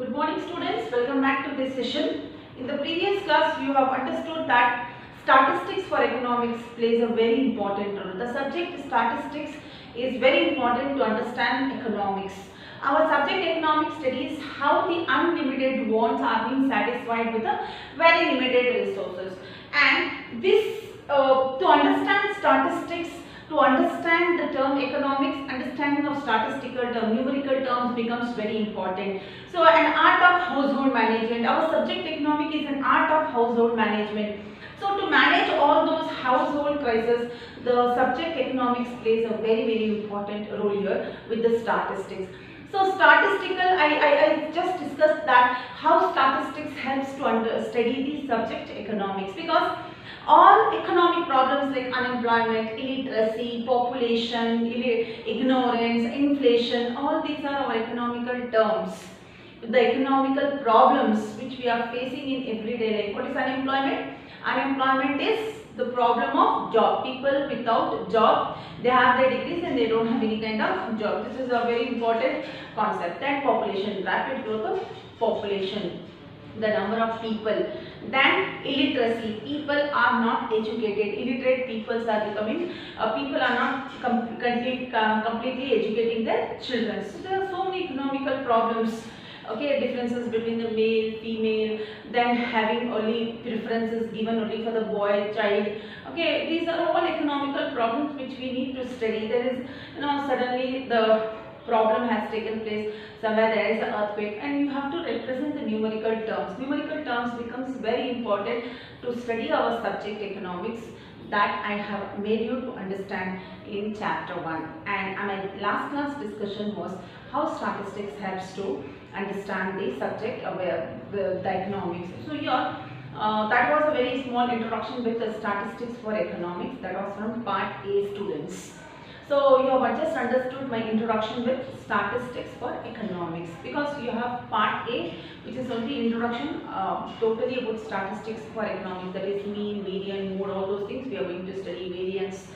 Good morning students, welcome back to this session. In the previous class you have understood that statistics for economics plays a very important role. The subject statistics is very important to understand economics. Our subject economics studies how the unlimited wants are being satisfied with a very limited resources, and this to understand statistics, to understand the term economics, understanding of statistical term, numerical terms becomes very important. So an art of household management, our subject economic is an art of household management. So to manage all those household crises, the subject economics plays a very important role here with the statistics. So statistical, I just discussed that how statistics helps to study the subject economics, because all economic problems like unemployment, illiteracy, population, ignorance, inflation, all these are our economical terms. The economical problems which we are facing in everyday life. What is unemployment? Unemployment is the problem of job. People without job, they have their degrees and they don't have any kind of job. This is a very important concept. Then population, rapid growth of population, the number of people. Then illiteracy, people are not educated. Illiterate peoples are becoming, people are not completely educating their children. So there are so many economical problems. Okay, differences between the male, female, then having only preferences given only for the boy child. Okay, these are all economical problems which we need to study. There is, suddenly the problem has taken place, somewhere there is an earthquake, and you have to represent the numerical terms. Numerical terms becomes very important to study our subject economics, that I have made you to understand in chapter 1. And my last class discussion was how statistics helps to understand the subject of the economics. So here that was a very small introduction with the statistics for economics. That was from part A, students. So you have just understood my introduction with statistics for economics, because you have part A, which is only introduction totally about statistics for economics, that is mean, median, mode, all those things we are going to study, variance.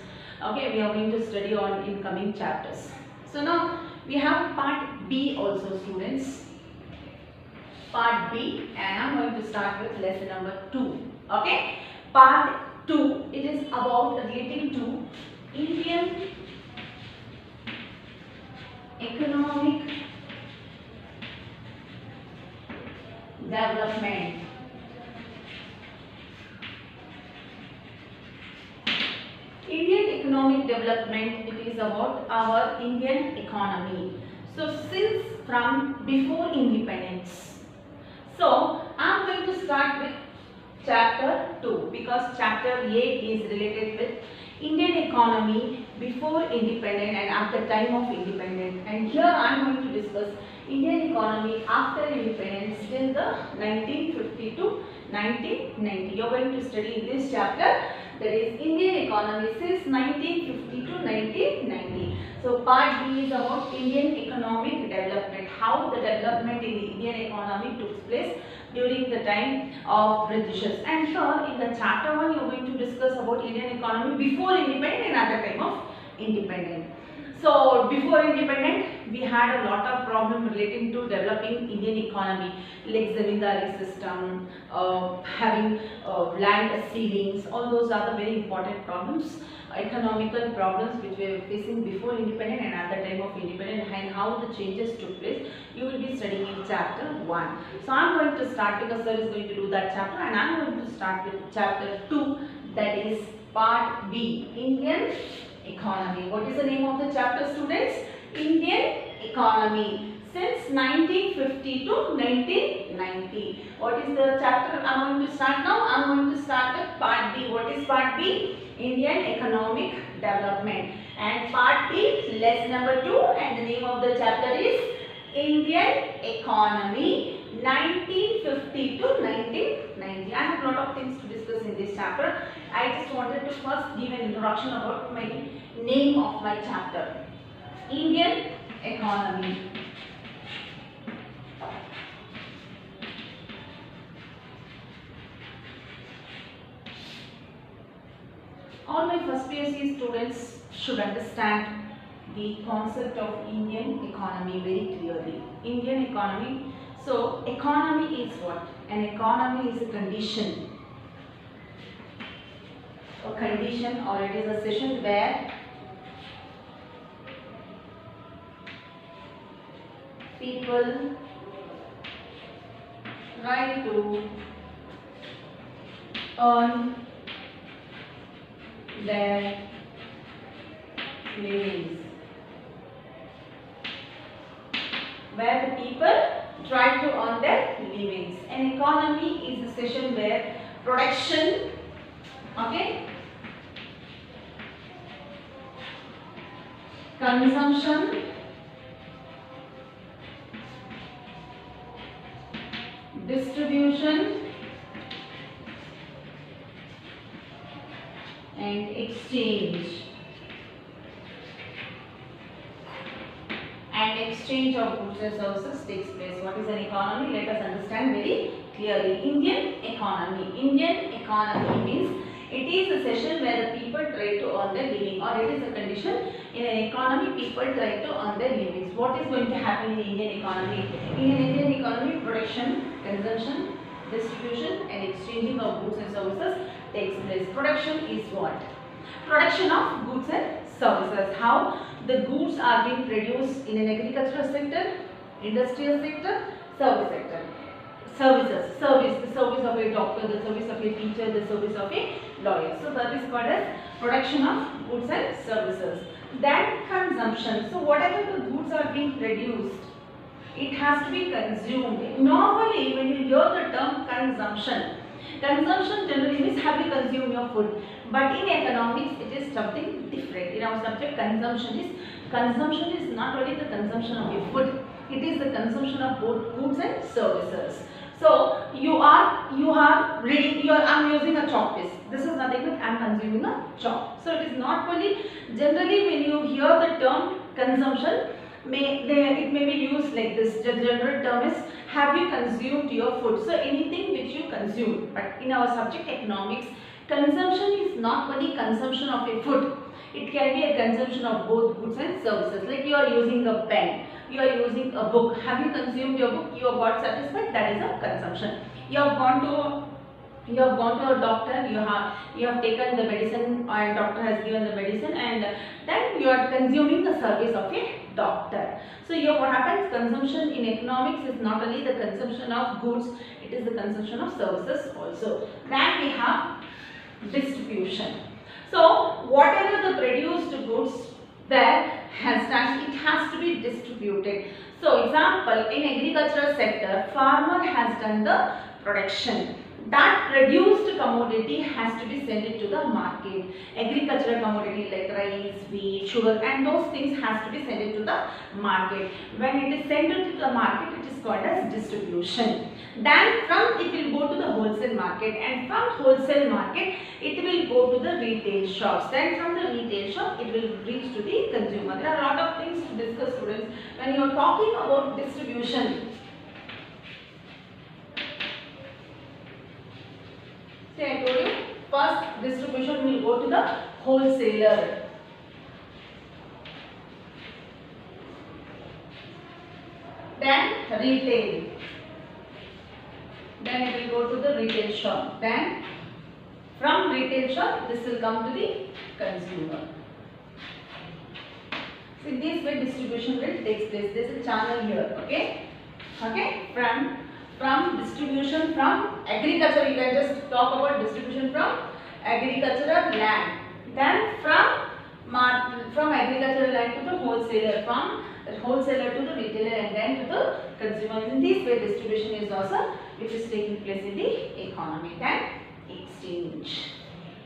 Okay, we are going to study on in coming chapters. So now we have part B also, students. Part B, and I am going to start with lesson number 2. Okay, part 2, it is about relating to Indian economic development. Indian economic development, it is about our Indian economy. So since from before independence. So I am going to start with chapter 2, because chapter A is related with Indian economy before independence and at the time of independence, and here I am going to discuss Indian economy after independence till the 1950 to 1990. You are going to study in this chapter, that is Indian economy since 1950 to 1990. So part B is about Indian economic development, how the development in the Indian economy took place during the time of Britishers. And here in the chapter 1 you are going to discuss about Indian economy before independence and at the time of independence. So before independence we had a lot of problem relating to developing Indian economy, like zamindari system, having land ceilings, all those are the very important problems, economical problems which we were facing before independence and at the time of independence, and how the changes took place. You will be studying in chapter 1. So I am going to start, because sir is going to do that chapter, and I am going to start with chapter 2, that is part B, Indian economy. What is the name of the chapter, students? Indian economy since 1950 to 1990. What is the chapter I am going to start now? I am going to start with part B. What is part B? Indian economic development. And part B, lesson number 2, and the name of the chapter is Indian economy 1950 to 1990. I have a lot of things to discuss in this chapter. I just wanted to first give an introduction about my name of my chapter, Indian economy. All my first PSC students should understand the concept of Indian economy very clearly. Indian economy So economy is what? An economy is a condition. A condition, or it is a session where people try to earn their livings. Where the people try to earn their livings. An economy is a session where production, okay, consumption, distribution and exchange of goods and services takes place. What is an economy? Let us understand very clearly. Indian economy means it is a session where the people try to earn their living, or it is a condition in an economy people try to earn their livings. What is going to happen in Indian economy? In an Indian economy, production, consumption, distribution and exchanging of goods and services takes place. Production is what? Production of goods and services. How? The goods are being produced in an agricultural sector, industrial sector, service sector. Services, the service of a doctor, the service of a teacher, the service of a lawyer. So that is called as production of goods and services. Then consumption. So whatever the goods are being produced, it has to be consumed. Normally when you hear the term consumption generally means have you consumed your food. But in economics it is something different. In our subject, consumption is not only the consumption of your food, it is the consumption of both goods and services. So I'm using a chalk piece. This is nothing but I'm consuming a chalk. So it is not only, generally when you hear the term consumption, it may be used like this. The general term is have you consumed your food. So anything which you consume. But in our subject economics, consumption is not only consumption of a food. It can be a consumption of both goods and services. Like you are using a pen, you are using a book. Have you consumed your book? You have got satisfied. That is a consumption. You have gone to a doctor. You have taken the medicine, and doctor has given the medicine, and then you are consuming the service of a doctor. So here what happens? Consumption in economics is not only the consumption of goods, it is the consumption of services also. Then we have distribution. So whatever the produced goods there has done, it has to be distributed. So example, in agricultural sector, farmer has done the production. That produced commodity has to be sent to the market. Agricultural commodity like rice, wheat, sugar, and those things has to be sent to the market. When it is sent to the market, it is called as distribution. Then from it will go to the wholesale market, and from wholesale market it will go to the retail shops. Then from the retail shop it will reach to the consumer. There are a lot of things to discuss, students. When you are talking about distribution, see, I told you, first distribution will go to the wholesaler. Then retail. Then it will go to the retail shop. Then from retail shop, this will come to the consumer. So in this way distribution will take place. There is a channel here. Okay. From distribution from agriculture, you can just talk about distribution from agricultural land. Then from agricultural land to the wholesaler, from wholesaler to the retailer, and then to the consumer. In this way distribution is also which is taking place in the economy. Then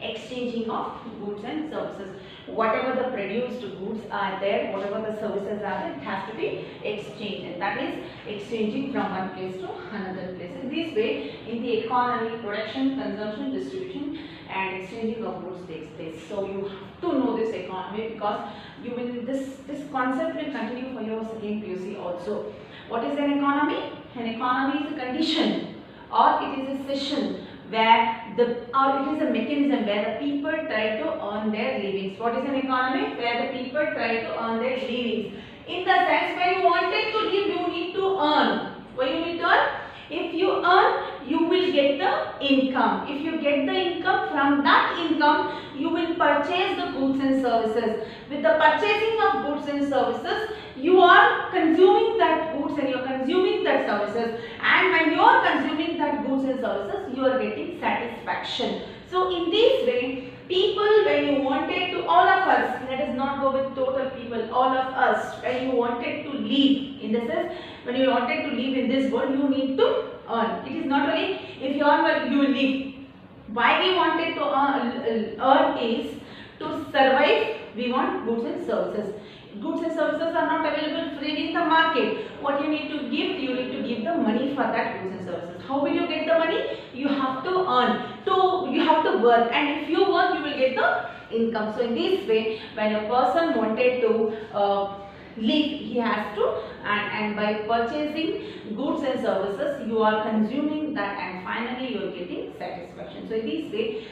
exchanging of goods and services. Whatever the produced goods are there, whatever the services are there, it has to be exchanged, and that is exchanging from one place to another place. In this way, in the economy, production, consumption, distribution and exchanging of goods takes place. So you have to know this economy, because you will this concept will continue for your second PUC also. What is an economy? An economy is a condition, or it is a session where it is a mechanism where the people try to earn their livings. What is an economy? Where the people try to earn their livings. In the sense, when you wanted to live, you need to earn. Why you need to earn? If you earn, you will get the income. If you get the income, from that income, you will purchase the goods and services. With the purchasing of goods and services, you are consuming that goods and you are consuming that services. And when you are consuming that goods and services, you are getting satisfaction. So in this way, people, when you wanted to, all of us, let us not go with total people, all of us, when you wanted to live, in the sense, when you wanted to live in this world, you need to earn. It is not only if you earn, well, you will live. Why we wanted to earn is to survive. We want goods and services. Goods and services are not available freely in the market. What you need to give, you need to give the money for that goods and services. How will you get the money? You have to earn. So you have to work, and if you work, you will get the income. So in this way, when a person wanted to live, he has to, and by purchasing goods and services, you are consuming that, and finally you are getting satisfaction. So in this way,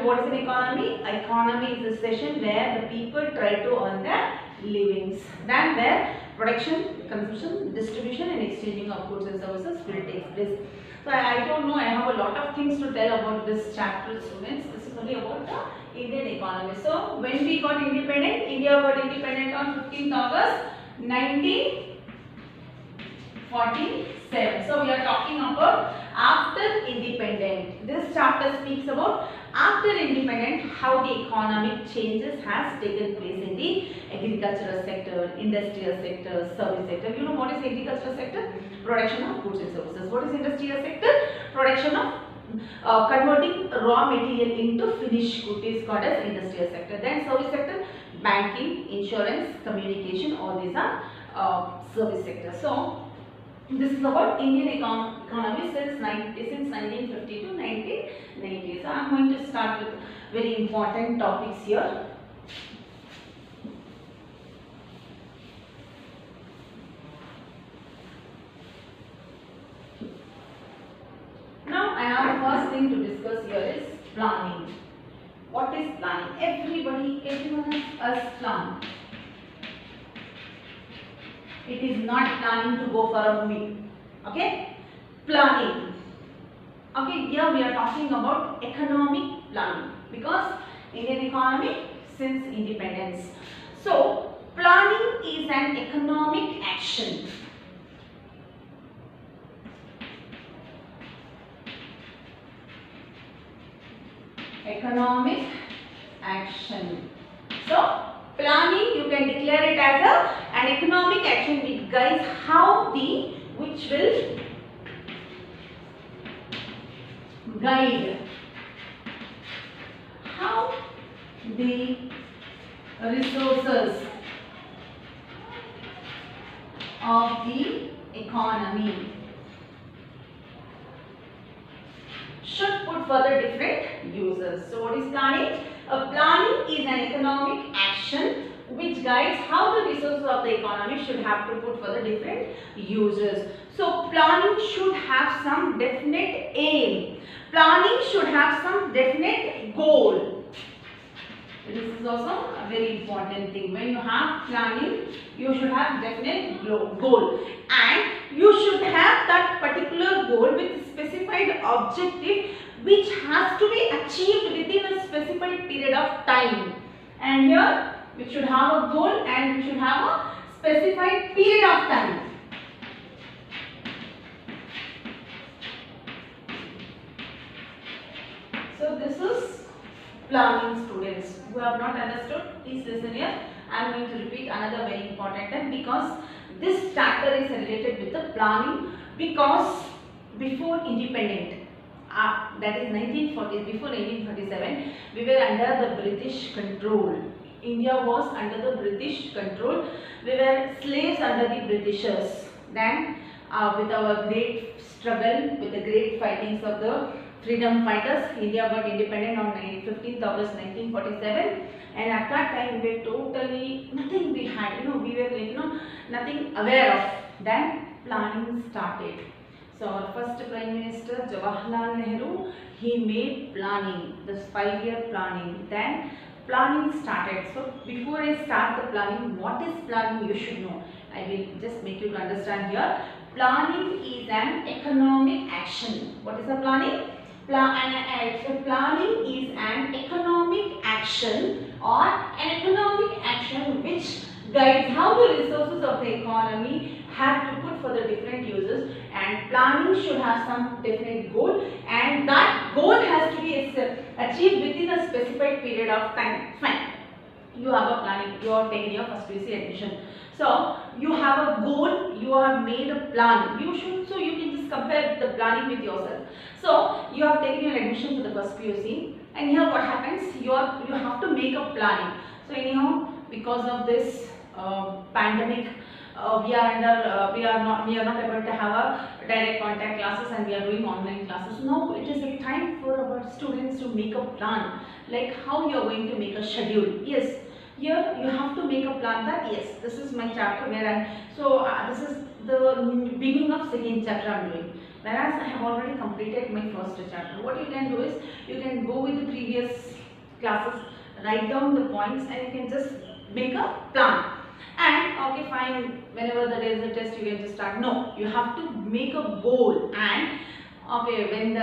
what is an economy? Economy is a session where the people try to earn their livings, then where production, consumption, distribution and exchanging of goods and services will take place. So I don't know, I have a lot of things to tell about this chapter, students. This is only about the Indian economy. So when we got independent, India got independent on 15th August 1947. So we are talking about after independent. This chapter speaks about after independent, how the economic changes has taken place in the agricultural sector, industrial sector, service sector. You know what is agricultural sector? Production of goods and services. What is industrial sector? Production of converting raw material into finished good is called as industrial sector. Then service sector, banking, insurance, communication, all these are service sector. So this is about Indian economy since 1950 to 1990. So I am going to start with very important topics here. Now I have the first thing to discuss here is planning. What is planning? Everyone has plan. It is not planning to go for a movie. Okay? Planning. Okay, here we are talking about economic planning because Indian economy since independence. So, planning is an economic action. Economic action. So, planning, you can declare it as an economic action which guides which will guide how the resources of the economy should put for the different users. So what is planning? Planning is an economic action which guides how the resources of the economy should have to put for the different users. So planning should have some definite aim. Planning should have some definite goal. This is also a very important thing. When you have planning, you should have definite goal, and you should have that particular goal with specified objective which has to be achieved within a specified period of time. And here we should have a goal and we should have a specified period of time. So this is planning, students. Who have not understood, please listen here. I am going to repeat another very important term because this chapter is related with the planning, because before independent, that is 1940, before 1947, we were under the British control. India was under the British control. We were slaves under the Britishers. Then with our great struggle, with the great fightings of the freedom fighters, India got independent on 15th August 1947, and at that time we were totally nothing we had, we were like nothing aware of. Then planning started. So our first Prime Minister Jawaharlal Nehru, he made planning, this 5-year planning. Then planning started. So before I start the planning, what is planning you should know. I will just make you to understand here. Planning is an economic action. What is the planning? Planning is an economic action or an economic action which guides how the resources of the economy have to put for the different uses, and planning should have some definite goal, and that goal has to be achieved within a specified period of time. Fine. You have a planning, you have taken your first PUC admission. So you have a goal, you have made a plan. You can just compare the planning with yourself. So you have taken your admission for the first PUC, and here what happens? You have to make a planning. So anyhow, because of this pandemic, we are not able to have a direct contact classes, and we are doing online classes. Now it is a time for our students to make a plan, like how you are going to make a schedule. Yes, here you have to make a plan that yes, this is my chapter where this is the beginning of second chapter I am doing, whereas I have already completed my first chapter. What you can do is you can go with the previous classes, write down the points, and you can just make a plan. And okay, fine, whenever there is a test you can just start. No, you have to make a goal, and okay, when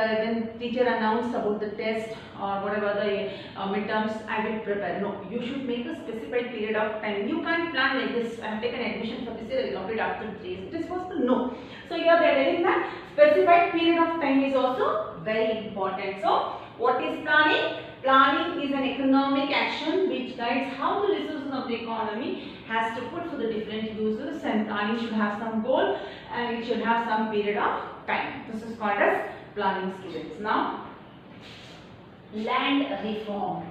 teacher announced about the test or whatever the midterms, I will prepare. No, you should make a specified period of time. You can't plan like this. I have taken admission for this year, I will complete after 3 days. It is possible? No. So here they are telling that specified period of time is also very important. So what is planning? Planning is an economic action which guides how the resources of the economy has to put for the different uses, and planning should have some goal and it should have some period of time. This is called as planning, students. Now, land reform.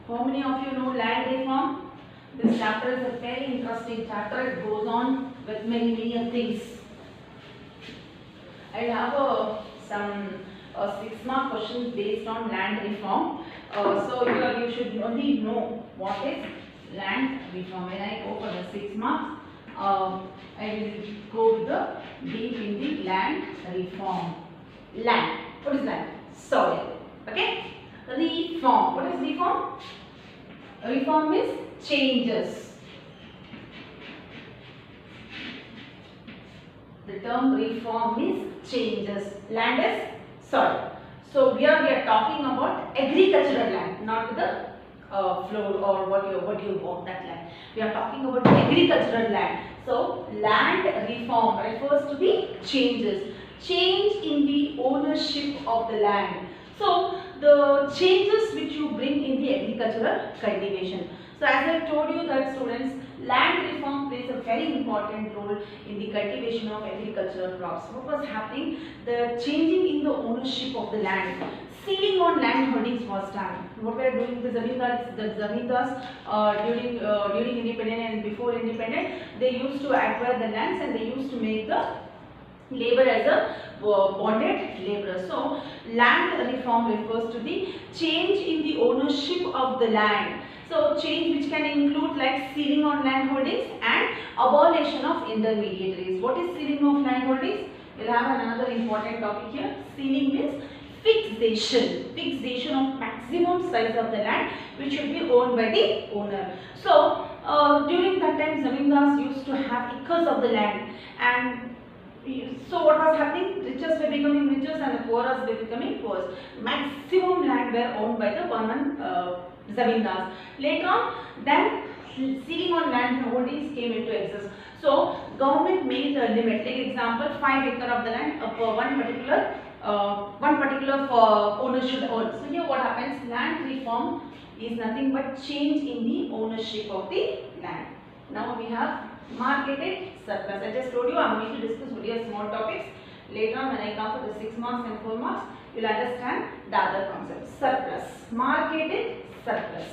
How many of you know land reform? This chapter is a very interesting chapter. It goes on with many things. I have some 6-mark questions based on land reform. So here you should only know what is land reform. When I go for the 6 marks, I will go with the deep in the land reform. Land. What is land? Soil. Okay. Reform. What is reform? Reform means changes. The term reform means changes. Land is soil. So here we are talking about agricultural land, not the floor or what you bought that land. We are talking about agricultural land. So land reform refers to the changes. Change in the ownership of the land. So the changes which you bring in the agricultural cultivation. So as I told you that students, land reform plays a very important role in the cultivation of agricultural crops. What was happening? The changing in the ownership of the land. Sealing on land holdings was done. What we are doing, the zamindars during independence and before independence, they used to acquire the lands and they used to make the labor as a bonded laborer. So land reform refers to the change in the ownership of the land. So change which can include like sealing on land holdings and abolition of intermediaries. What is sealing of land holdings? We'll have another important topic here. Sealing means fixation of maximum size of the land which should be owned by the owner. So during that time zamindars used to have acres of the land, and so what was happening? Richest were becoming richer and the poorest were becoming poor. Maximum land were owned by the one zamindars. Later on, then sealing on land holdings came into existence. So government made a limit. Take example, 5 acres of the land for one particular owner should own. So here what happens? Land reform is nothing but change in the ownership of the land. Now we have marketed surplus. I just told you I am going to discuss only small topics. Later on when I come for the 6 marks and 4 marks, you will understand the other concepts. Surplus. Marketed surplus.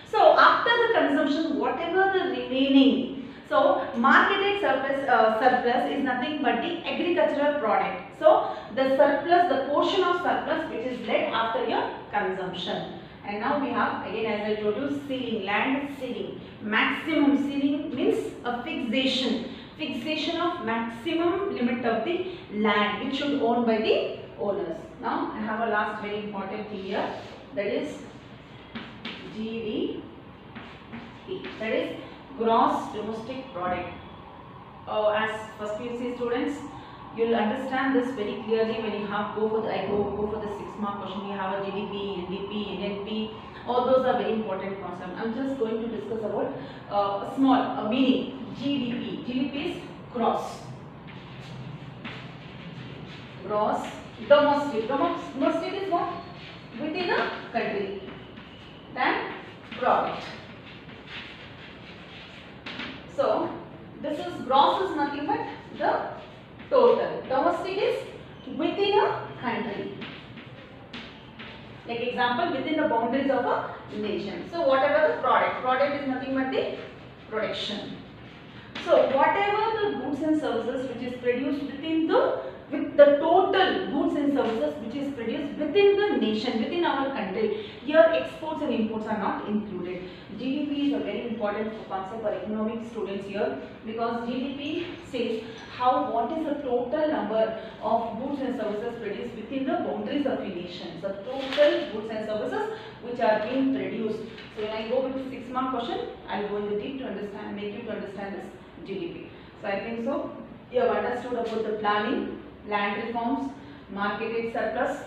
So after the consumption, whatever the remaining, so marketed surplus is nothing but the agricultural product. So the surplus, the portion of surplus which is left after your consumption. And now we have, again as I told you, sealing, land sealing. Maximum sealing means a fixation of maximum limit of the land which should be owned by the owners. Now I have a last very important thing here, that is GDP, that is gross domestic product. As first PUC students, You'll understand this very clearly when you have go for the 6 mark question. You have a GDP, NDP, NNP. All those are very important concepts. I'm just going to discuss about a small meaning. GDP. GDP is gross. Gross domestic. Domestic is what? Within a country. Then product. So this is gross is nothing but the total. Domestic is within a country. Like example, within the boundaries of a nation. So whatever the product is nothing but the production. So whatever the goods and services which is produced with the total goods and services which is produced within the nation, within our country, here exports and imports are not included. GDP is a very important concept for economic students here, because GDP says what is the total number of goods and services produced within the boundaries of a nation. So total goods and services which are being produced. So when I go with the 6-mark question, I will go in the deep to understand, make you to understand this GDP. So I think so you have understood about the planning, land reforms, marketed surplus,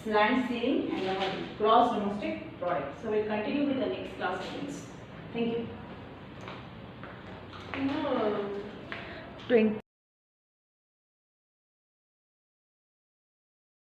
land ceiling, and our gross domestic product. So we will continue with the next class students. Thank you. 20.